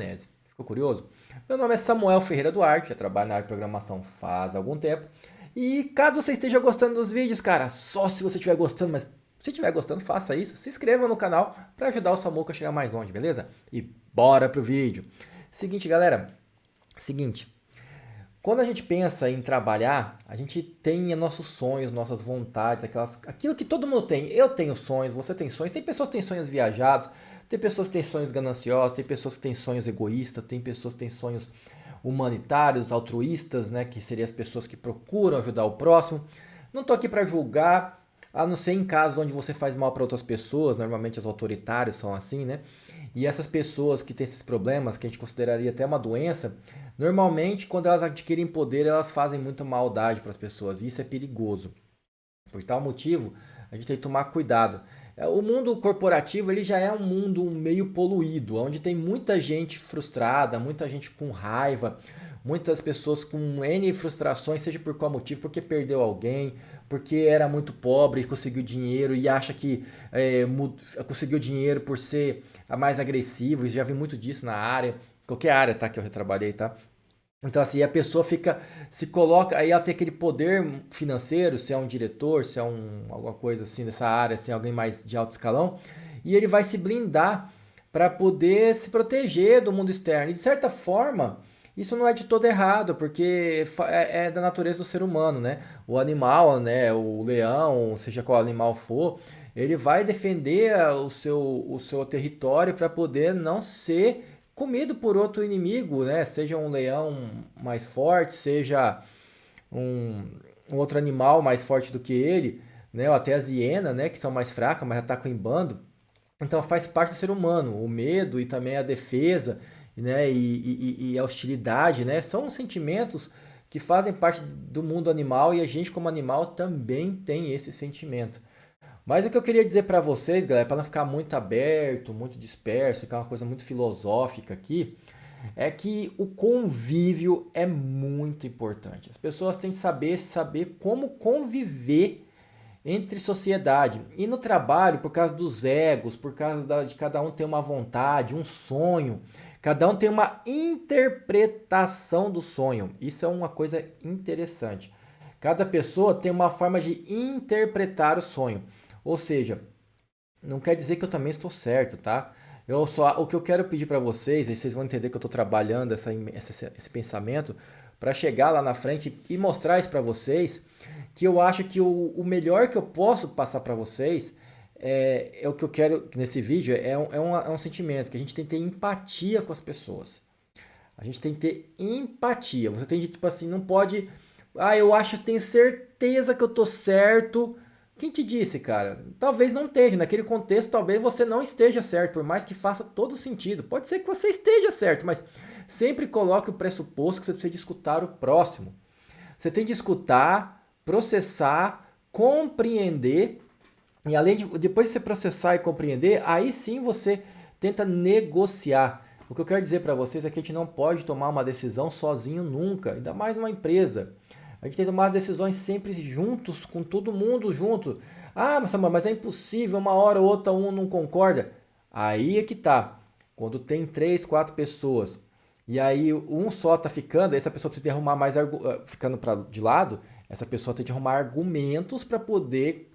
Maionese. Ficou curioso? Meu nome é Samuel Ferreira Duarte, já trabalho na área de programação faz algum tempo. E caso você esteja gostando dos vídeos, cara, só se você estiver gostando, mas se estiver gostando, faça isso. Se inscreva no canal para ajudar o Samuca a chegar mais longe, beleza? E bora pro vídeo. Seguinte, galera. Seguinte. Quando a gente pensa em trabalhar, a gente tem nossos sonhos, nossas vontades, aquilo que todo mundo tem. Eu tenho sonhos, você tem sonhos, tem pessoas que têm sonhos viajados, tem pessoas que têm sonhos gananciosos, tem pessoas que têm sonhos egoístas, tem pessoas que têm sonhos humanitários, altruístas, né, que seriam as pessoas que procuram ajudar o próximo. Não estou aqui para julgar, a não ser em casos onde você faz mal para outras pessoas, normalmente os autoritários são assim, né? E essas pessoas que têm esses problemas, que a gente consideraria até uma doença, normalmente quando elas adquirem poder, elas fazem muita maldade para as pessoas, e isso é perigoso. Por tal motivo, a gente tem que tomar cuidado. O mundo corporativo ele já é um mundo meio poluído, onde tem muita gente frustrada, muita gente com raiva, muitas pessoas com N frustrações, seja por qual motivo, porque perdeu alguém, porque era muito pobre e conseguiu dinheiro e acha que conseguiu dinheiro por ser a mais agressivo, e já vi muito disso na área, qualquer área tá, que eu já trabalhei, tá? Então, assim, a pessoa fica, se coloca, aí ela tem aquele poder financeiro, se é um diretor, se é alguma coisa assim dessa área, se é alguém mais de alto escalão, e ele vai se blindar para poder se proteger do mundo externo. E de certa forma, isso não é de todo errado, porque é da natureza do ser humano, né? O animal, né? O leão, seja qual animal for, ele vai defender o seu território para poder não ser comido por outro inimigo, né? Seja um leão mais forte, seja um, um outro animal mais forte do que ele, né? Ou até as hienas, né? Que são mais fracas, mas atacam em bando. Então faz parte do ser humano, o medo e também a defesa, né? E a hostilidade, né? São sentimentos que fazem parte do mundo animal e a gente como animal também tem esse sentimento. Mas o que eu queria dizer para vocês, galera, para não ficar muito aberto, muito disperso, ficar uma coisa muito filosófica aqui, é que o convívio é muito importante. As pessoas têm que saber como conviver entre sociedade. E no trabalho, por causa dos egos, por causa de cada um ter uma vontade, um sonho, cada um tem uma interpretação do sonho. Isso é uma coisa interessante. Cada pessoa tem uma forma de interpretar o sonho. Ou seja, não quer dizer que eu também estou certo, tá? O que eu quero pedir para vocês, aí vocês vão entender que eu estou trabalhando esse pensamento para chegar lá na frente e mostrar isso para vocês, que eu acho que o melhor que eu posso passar para vocês é o que eu quero nesse vídeo, é um sentimento, que a gente tem que ter empatia com as pessoas. A gente tem que ter empatia. Você tem de, tipo assim, não pode. Ah, eu acho, tenho certeza que eu tô certo. Quem te disse, cara? Talvez não esteja. Naquele contexto, talvez você não esteja certo, por mais que faça todo sentido. Pode ser que você esteja certo, mas sempre coloque o pressuposto que você precisa de escutar o próximo. Você tem de escutar, processar, compreender. E além de depois de você processar e compreender, aí sim você tenta negociar. O que eu quero dizer para vocês é que a gente não pode tomar uma decisão sozinho nunca, ainda mais uma empresa. A gente tem que tomar as decisões sempre juntos, com todo mundo junto. Ah, mas é impossível, uma hora ou outra um não concorda. Aí é que tá. Quando tem três, quatro pessoas e aí um só tá ficando, essa pessoa precisa arrumar mais ficando de lado, essa pessoa tem que arrumar argumentos para poder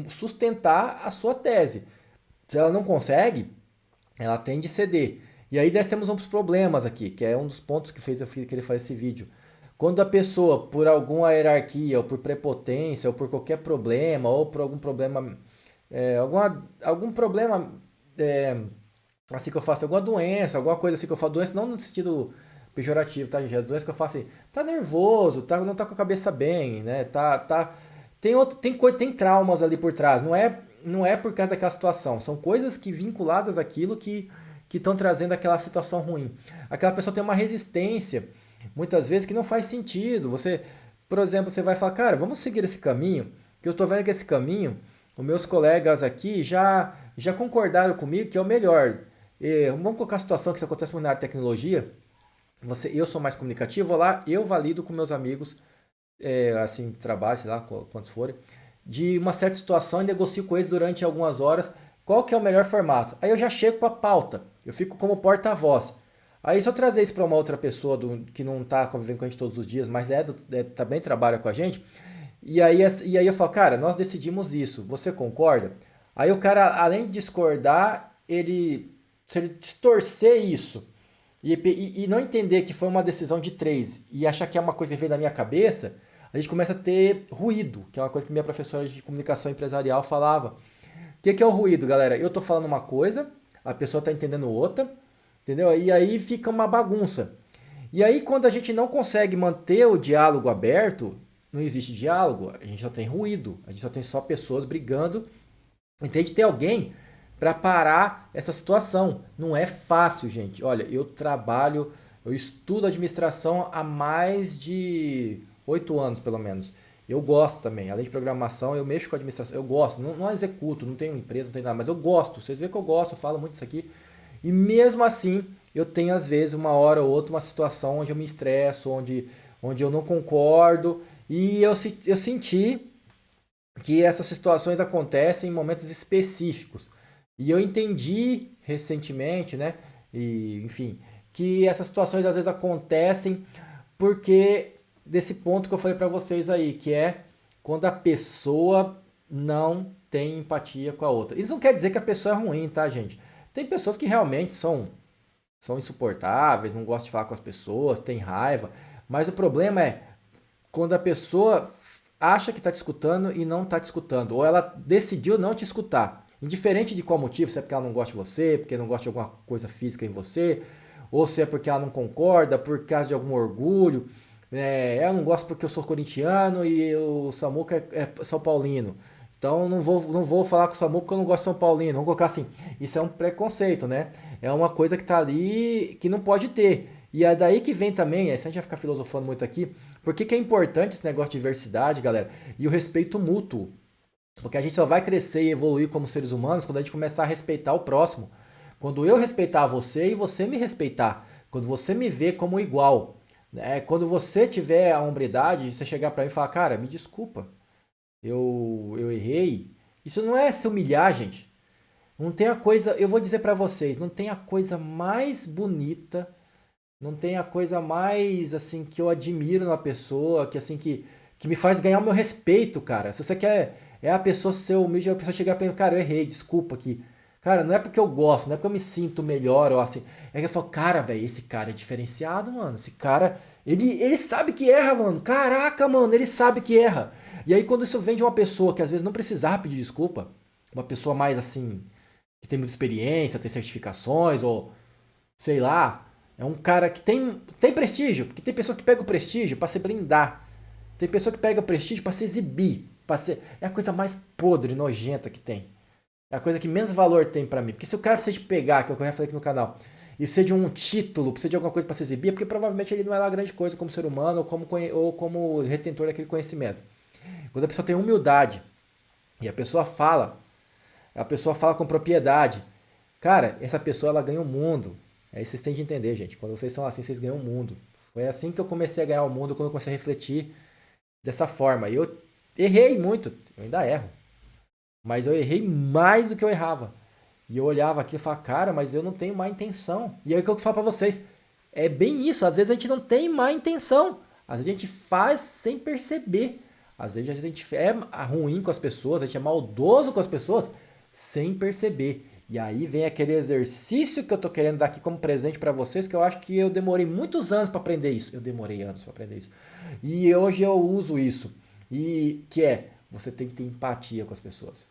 sustentar a sua tese. Se ela não consegue, ela tem de ceder. E aí nós temos uns problemas aqui, que é um dos pontos que fez eu querer fazer esse vídeo. Quando a pessoa, por alguma hierarquia, ou por prepotência, ou por qualquer problema, ou por algum problema, algum problema, assim que eu faço, alguma doença, alguma coisa assim que eu falo, doença não no sentido pejorativo, tá, gente? É doença que eu faço assim, tá nervoso, não tá com a cabeça bem, né? Tem traumas ali por trás, não é por causa daquela situação, são coisas que vinculadas àquilo que estão trazendo aquela situação ruim. Aquela pessoa tem uma resistência, muitas vezes, que não faz sentido. Você, por exemplo, você vai falar, cara, vamos seguir esse caminho, que eu estou vendo que esse caminho, os meus colegas aqui já concordaram comigo que é o melhor. Vamos colocar a situação que isso acontece muito na área de tecnologia. Eu sou mais comunicativo, vou lá, eu valido com meus amigos, assim, trabalho, sei lá, quantos forem, de uma certa situação e negocio com eles durante algumas horas qual que é o melhor formato. Aí eu já chego com a pauta, eu fico como porta-voz. Aí se eu trazer isso para uma outra pessoa que não tá convivendo com a gente todos os dias, mas também trabalha com a gente, e aí eu falo, cara, nós decidimos isso, você concorda? Aí o cara, além de discordar, se ele distorcer isso e não entender que foi uma decisão de três e achar que é uma coisa que veio da minha cabeça, a gente começa a ter ruído, que é uma coisa que minha professora de comunicação empresarial falava. O que é o ruído, galera? Eu tô falando uma coisa, a pessoa tá entendendo outra, entendeu? E aí fica uma bagunça. E aí, quando a gente não consegue manter o diálogo aberto, não existe diálogo, a gente só tem ruído, a gente só tem só pessoas brigando. E tem que ter alguém para parar essa situação. Não é fácil, gente. Olha, eu estudo administração há mais de 8 anos, pelo menos. Eu gosto também, além de programação, eu mexo com administração, eu gosto, não executo, não tenho empresa, não tenho nada, mas eu gosto. Vocês veem que eu gosto, eu falo muito isso aqui. E mesmo assim, eu tenho às vezes uma hora ou outra uma situação onde eu me estresso, onde eu não concordo. E eu senti que essas situações acontecem em momentos específicos. E eu entendi recentemente, né? E, enfim, que essas situações às vezes acontecem porque desse ponto que eu falei para vocês aí, que é quando a pessoa não tem empatia com a outra. Isso não quer dizer que a pessoa é ruim, tá, gente? Tem pessoas que realmente são insuportáveis, não gostam de falar com as pessoas, tem raiva, mas o problema é quando a pessoa acha que está te escutando e não está te escutando, ou ela decidiu não te escutar, indiferente de qual motivo, se é porque ela não gosta de você, porque não gosta de alguma coisa física em você, ou se é porque ela não concorda, por causa de algum orgulho, eu não gosto porque eu sou corintiano e o Samuca é São Paulino. Então não vou falar com o Samuca porque eu não gosto de São Paulino. Vamos colocar assim, isso é um preconceito, né? É uma coisa que tá ali que não pode ter. E é daí que vem também, se a gente vai ficar filosofando muito aqui, por que é importante esse negócio de diversidade, galera? E o respeito mútuo. Porque a gente só vai crescer e evoluir como seres humanos quando a gente começar a respeitar o próximo. Quando eu respeitar você e você me respeitar. Quando você me vê como igual. Quando você tiver a hombridade de você chegar para mim e falar, cara, me desculpa, eu errei. Isso não é se humilhar, gente. Não tem a coisa, eu vou dizer para vocês, não tem a coisa mais bonita, não tem a coisa mais assim que eu admiro na pessoa, que assim que me faz ganhar o meu respeito, cara. Se você quer é a pessoa ser humilde, a pessoa chegar para mim, cara, eu errei, desculpa aqui. Cara, não é porque eu gosto, não é porque eu me sinto melhor ou assim. É que eu falo, cara, velho, esse cara é diferenciado, mano. Esse cara, ele sabe que erra, mano. Caraca, mano, ele sabe que erra. E aí quando isso vem de uma pessoa que às vezes não precisava pedir desculpa, uma pessoa mais assim, que tem muita experiência, tem certificações, ou sei lá, é um cara que tem prestígio, porque tem pessoas que pegam o prestígio para se blindar. Tem pessoa que pega o prestígio para se exibir, é a coisa mais podre, nojenta que tem. É a coisa que menos valor tem pra mim. Porque se o cara precisa te pegar, que é o que eu já falei aqui no canal, e precisa de um título, precisa de alguma coisa pra se exibir, é porque provavelmente ele não é lá grande coisa como ser humano ou como retentor daquele conhecimento. Quando a pessoa tem humildade e a pessoa fala com propriedade, cara, essa pessoa ela ganha o mundo. Aí vocês têm de entender, gente. Quando vocês são assim, vocês ganham o mundo. Foi assim que eu comecei a ganhar o mundo, quando eu comecei a refletir dessa forma. E eu errei muito, eu ainda erro. Mas eu errei mais do que eu errava. E eu olhava aqui e falava, cara, mas eu não tenho má intenção. E aí o que eu falo pra vocês? É bem isso, às vezes a gente não tem má intenção. Às vezes a gente faz sem perceber. Às vezes a gente é ruim com as pessoas, a gente é maldoso com as pessoas sem perceber. E aí vem aquele exercício que eu tô querendo dar aqui como presente pra vocês, que eu acho que eu demorei muitos anos pra aprender isso. Eu demorei anos pra aprender isso. E hoje eu uso isso. E que é, você tem que ter empatia com as pessoas.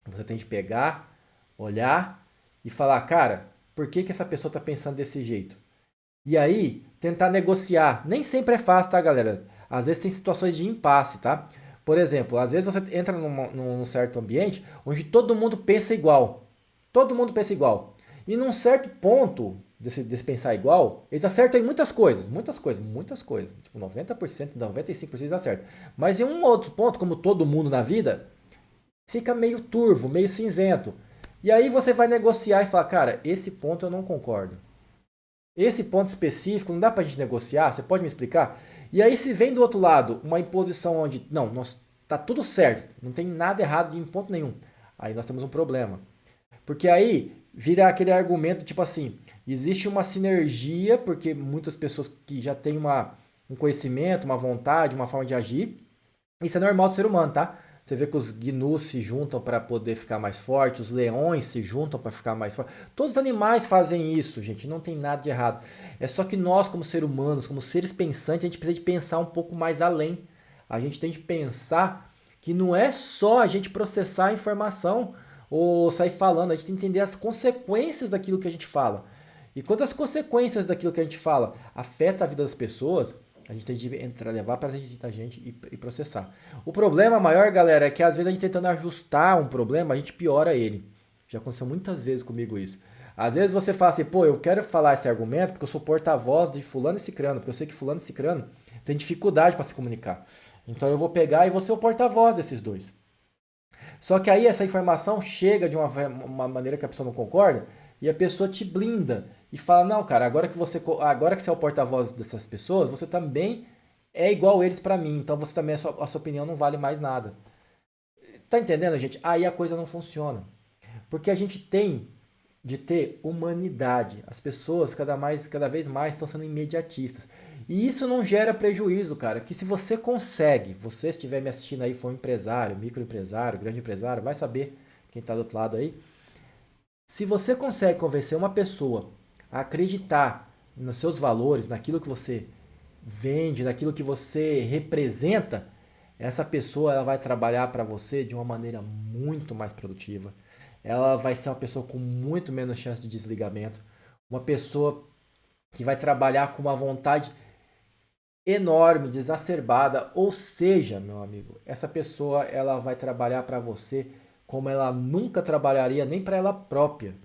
Você tem que pegar, olhar e falar, cara, por que essa pessoa está pensando desse jeito? E aí, tentar negociar. Nem sempre é fácil, tá, galera? Às vezes tem situações de impasse, tá? Por exemplo, às vezes você entra num certo ambiente onde todo mundo pensa igual. Todo mundo pensa igual. E num certo ponto desse pensar igual, eles acertam em muitas coisas. Muitas coisas, muitas coisas. Tipo, 90%, 95% eles acertam. Mas em um outro ponto, como todo mundo na vida, fica meio turvo, meio cinzento. E aí você vai negociar e falar, cara, esse ponto eu não concordo. Esse ponto específico não dá pra gente negociar, você pode me explicar? E aí se vem do outro lado uma imposição onde, não, tá tudo certo, não tem nada errado em ponto nenhum. Aí nós temos um problema. Porque aí vira aquele argumento tipo assim, Existe uma sinergia, porque muitas pessoas que já têm um conhecimento, uma vontade, uma forma de agir. Isso é normal do ser humano, tá? Você vê que os gnus se juntam para poder ficar mais fortes, os leões se juntam para ficar mais fortes. Todos os animais fazem isso, gente, não tem nada de errado. É só que nós, como seres humanos, como seres pensantes, a gente precisa de pensar um pouco mais além. A gente tem de pensar que não é só a gente processar a informação ou sair falando, a gente tem que entender as consequências daquilo que a gente fala. E quando as consequências daquilo que a gente fala afeta a vida das pessoas, a gente tem de entrar, levar para a gente e processar. O problema maior, galera, é que às vezes a gente tentando ajustar um problema, a gente piora ele. Já aconteceu muitas vezes comigo isso. Às vezes você fala assim, pô, eu quero falar esse argumento porque eu sou porta-voz de fulano e cicrano, porque eu sei que fulano e cicrano tem dificuldade para se comunicar. Então eu vou pegar e vou ser o porta-voz desses dois. Só que aí essa informação chega de uma maneira que a pessoa não concorda e a pessoa te blinda e fala, não, cara, agora que você é o porta-voz dessas pessoas, você também é igual eles para mim, então você também, a sua opinião não vale mais nada. Tá entendendo, gente? Aí a coisa não funciona. Porque a gente tem de ter humanidade. As pessoas cada vez mais estão sendo imediatistas. E isso não gera prejuízo, cara. Que se você consegue, você estiver me assistindo aí, for um empresário, microempresário, grande empresário, vai saber quem está do outro lado aí. Se você consegue convencer uma pessoa a acreditar nos seus valores, naquilo que você vende, naquilo que você representa, essa pessoa ela vai trabalhar para você de uma maneira muito mais produtiva. Ela vai ser uma pessoa com muito menos chance de desligamento, uma pessoa que vai trabalhar com uma vontade enorme, desacerbada, ou seja, meu amigo, essa pessoa ela vai trabalhar para você como ela nunca trabalharia nem para ela própria.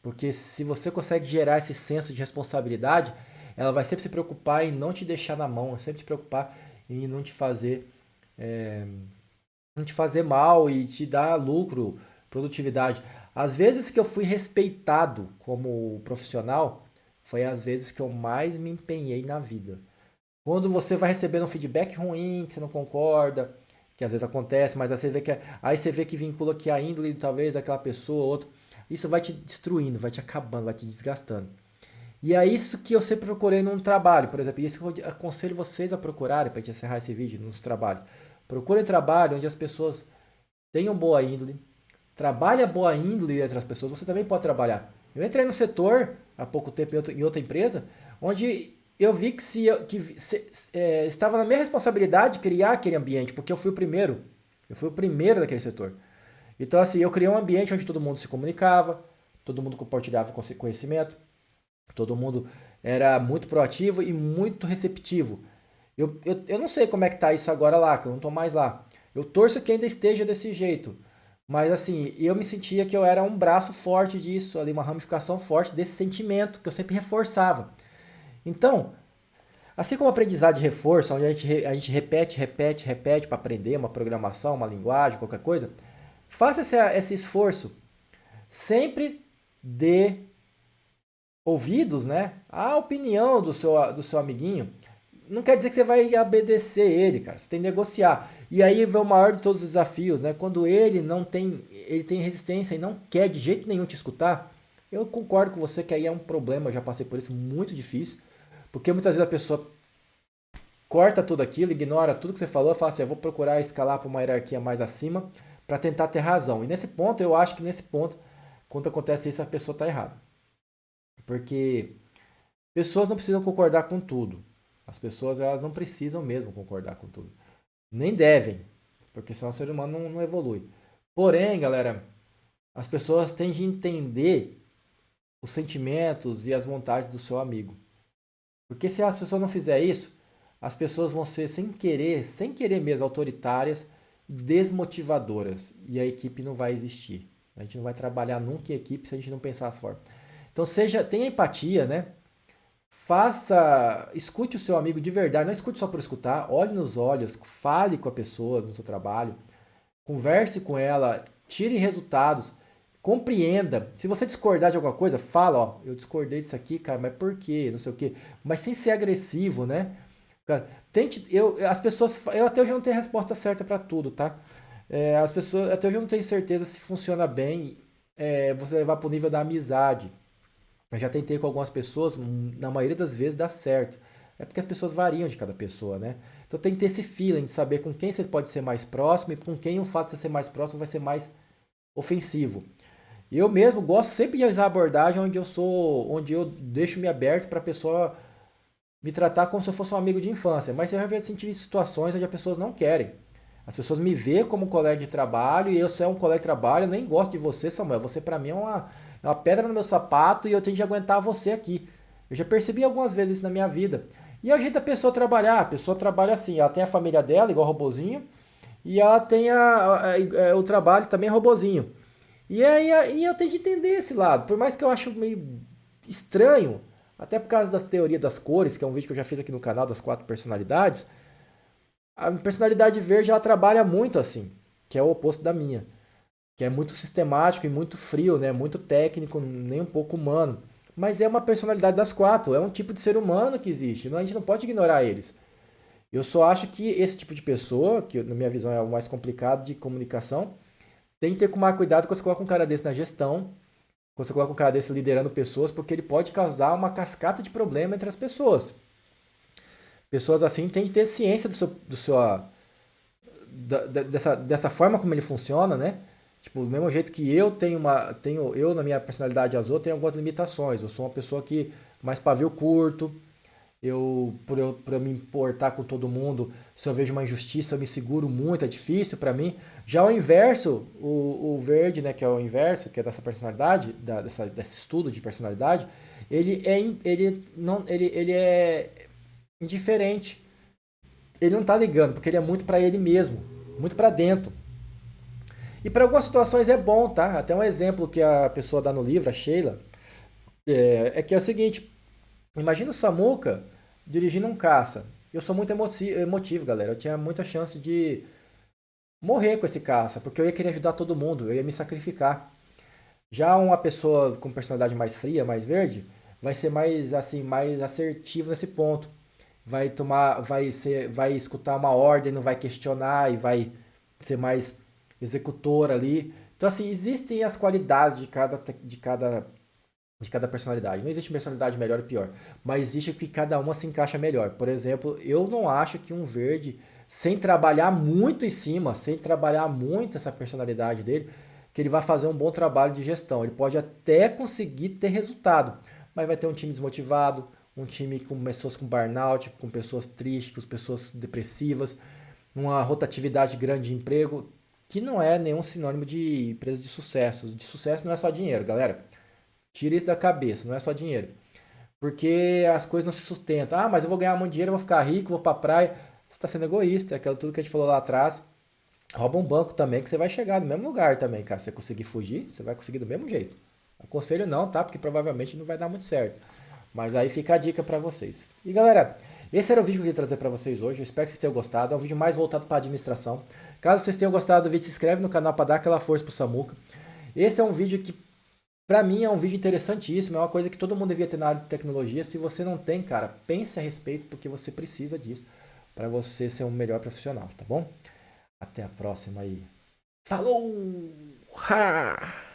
Porque se você consegue gerar esse senso de responsabilidade, ela vai sempre se preocupar em não te deixar na mão, sempre se preocupar em é, não te fazer mal e te dar lucro, produtividade. Às vezes que eu fui respeitado como profissional, foi às vezes que eu mais me empenhei na vida. Quando você vai recebendo um feedback ruim, que você não concorda, que às vezes acontece, mas aí você vê que vincula que a índole talvez daquela pessoa ou outra, isso vai te destruindo, vai te acabando, vai te desgastando. E é isso que eu sempre procurei num trabalho, por exemplo, e isso que eu aconselho vocês a procurarem para gente encerrar esse vídeo nos trabalhos. Procurem trabalho onde as pessoas tenham boa índole, trabalhe a boa índole entre as pessoas, você também pode trabalhar. Eu entrei no setor há pouco tempo em outra empresa, onde eu vi estava na minha responsabilidade criar aquele ambiente, porque eu fui o primeiro daquele setor. Então, assim, eu criei um ambiente onde todo mundo se comunicava, todo mundo compartilhava conhecimento, todo mundo era muito proativo e muito receptivo. Eu não sei como é que tá isso agora lá, que eu não tô mais lá. Eu torço que ainda esteja desse jeito. Mas assim, eu me sentia que eu era um braço forte disso, ali, uma ramificação forte desse sentimento que eu sempre reforçava. Então, assim como o aprendizado de reforço, onde a gente repete para aprender uma programação, uma linguagem, qualquer coisa, faça esse esforço. Sempre dê ouvidos, né, à opinião do seu amiguinho. Não quer dizer que você vai obedecer ele, cara. Você tem que negociar. E aí vem o maior de todos os desafios, né? Quando ele tem resistência e não quer de jeito nenhum te escutar, eu concordo com você que aí é um problema, eu já passei por isso, muito difícil. Porque muitas vezes a pessoa corta tudo aquilo, ignora tudo que você falou, fala assim, eu vou procurar escalar para uma hierarquia mais acima para tentar ter razão. E nesse ponto, eu acho que nesse ponto, quando acontece isso, a pessoa está errada. Porque pessoas não precisam concordar com tudo. As pessoas elas não precisam mesmo concordar com tudo. Nem devem, porque senão o ser humano não evolui. Porém, galera, as pessoas têm de entender os sentimentos e as vontades do seu amigo. Porque se as pessoas não fizerem isso, as pessoas vão ser sem querer mesmo, autoritárias, desmotivadoras. E a equipe não vai existir. A gente não vai trabalhar nunca em equipe se a gente não pensar as formas. Então tenha empatia, né? Escute o seu amigo de verdade, não escute só por escutar, olhe nos olhos, fale com a pessoa no seu trabalho, converse com ela, tire resultados, compreenda. Se você discordar de alguma coisa, fala, ó, eu discordei disso aqui, cara, mas por quê? Não sei o quê. Mas sem ser agressivo, né? Cara, eu até hoje não tenho a resposta certa para tudo, tá? As pessoas, até hoje eu não tenho certeza se funciona bem, você levar para o nível da amizade. Eu já tentei com algumas pessoas, na maioria das vezes dá certo. É porque as pessoas variam de cada pessoa, né? Então tem que ter esse feeling de saber com quem você pode ser mais próximo e com quem o fato de você ser mais próximo vai ser mais ofensivo. Eu mesmo gosto sempre de usar a abordagem onde eu deixo me aberto para a pessoa me tratar como se eu fosse um amigo de infância. Mas eu já senti situações onde as pessoas não querem. As pessoas me veem como um colega de trabalho e eu sou um colega de trabalho, eu nem gosto de você, Samuel. Você para mim é uma pedra no meu sapato e eu tenho de aguentar você aqui. Eu já percebi algumas vezes isso na minha vida. E é o jeito da pessoa trabalhar. A pessoa trabalha assim, ela tem a família dela, igual robozinho, e ela tem o trabalho também robozinho. E aí eu tenho de entender esse lado. Por mais que eu acho meio estranho, até por causa das teorias das cores, que é um vídeo que eu já fiz aqui no canal das 4 personalidades, a personalidade verde ela trabalha muito assim, que é o oposto da minha, que é muito sistemático e muito frio, né? Muito técnico, nem um pouco humano. Mas é uma personalidade das 4, é um tipo de ser humano que existe, a gente não pode ignorar eles. Eu só acho que esse tipo de pessoa, que na minha visão é o mais complicado de comunicação, tem que ter com mais cuidado quando você coloca um cara desse na gestão, quando você coloca um cara desse liderando pessoas, porque ele pode causar uma cascata de problema entre as pessoas. Pessoas assim têm que ter ciência dessa forma como ele funciona, né? Tipo, do mesmo jeito que eu na minha personalidade azul tenho algumas limitações. Eu sou uma pessoa que mais pavio curto, por eu me importar com todo mundo, se eu vejo uma injustiça, eu me seguro muito, é difícil para mim. Já o inverso, o verde, né, que é o inverso, que é dessa personalidade, desse estudo de personalidade, ele é indiferente. Ele não tá ligando, porque ele é muito para ele mesmo, muito para dentro. E para algumas situações é bom, tá? Até um exemplo que a pessoa dá no livro, a Sheila, é que é o seguinte: imagina o Samuca dirigindo um caça. Eu sou muito emotivo, galera. Eu tinha muita chance de morrer com esse caça, porque eu ia querer ajudar todo mundo, eu ia me sacrificar. Já uma pessoa com personalidade mais fria, mais verde, vai ser mais assim, mais assertivo nesse ponto. Vai escutar uma ordem, não vai questionar e vai ser mais executor ali. Então assim, existem as qualidades de cada personalidade. Não existe personalidade melhor e pior, mas existe o que cada uma se encaixa melhor. Por exemplo, eu não acho que um verde, sem trabalhar muito em cima, sem trabalhar muito essa personalidade dele, que ele vai fazer um bom trabalho de gestão. Ele pode até conseguir ter resultado, mas vai ter um time desmotivado, um time com pessoas com burnout, com pessoas tristes, com pessoas depressivas, uma rotatividade grande de emprego, que não é nenhum sinônimo de empresa de sucesso. De sucesso não é só dinheiro, galera. Tira isso da cabeça, não é só dinheiro. Porque as coisas não se sustentam. Ah, mas eu vou ganhar muito dinheiro, eu vou ficar rico, vou pra praia. Você está sendo egoísta, é aquilo tudo que a gente falou lá atrás. Rouba um banco também, que você vai chegar no mesmo lugar também, cara. Se você conseguir fugir, você vai conseguir do mesmo jeito. Aconselho não, tá? Porque provavelmente não vai dar muito certo. Mas aí fica a dica pra vocês. E galera, esse era o vídeo que eu queria trazer pra vocês hoje. Eu espero que vocês tenham gostado. É um vídeo mais voltado pra administração. Caso vocês tenham gostado do vídeo, se inscreve no canal pra dar aquela força pro Samuca. Esse é um vídeo que pra mim é um vídeo interessantíssimo, é uma coisa que todo mundo devia ter na área de tecnologia. Se você não tem, cara, pense a respeito, porque você precisa disso para você ser um melhor profissional, tá bom? Até a próxima aí. Falou! Ha!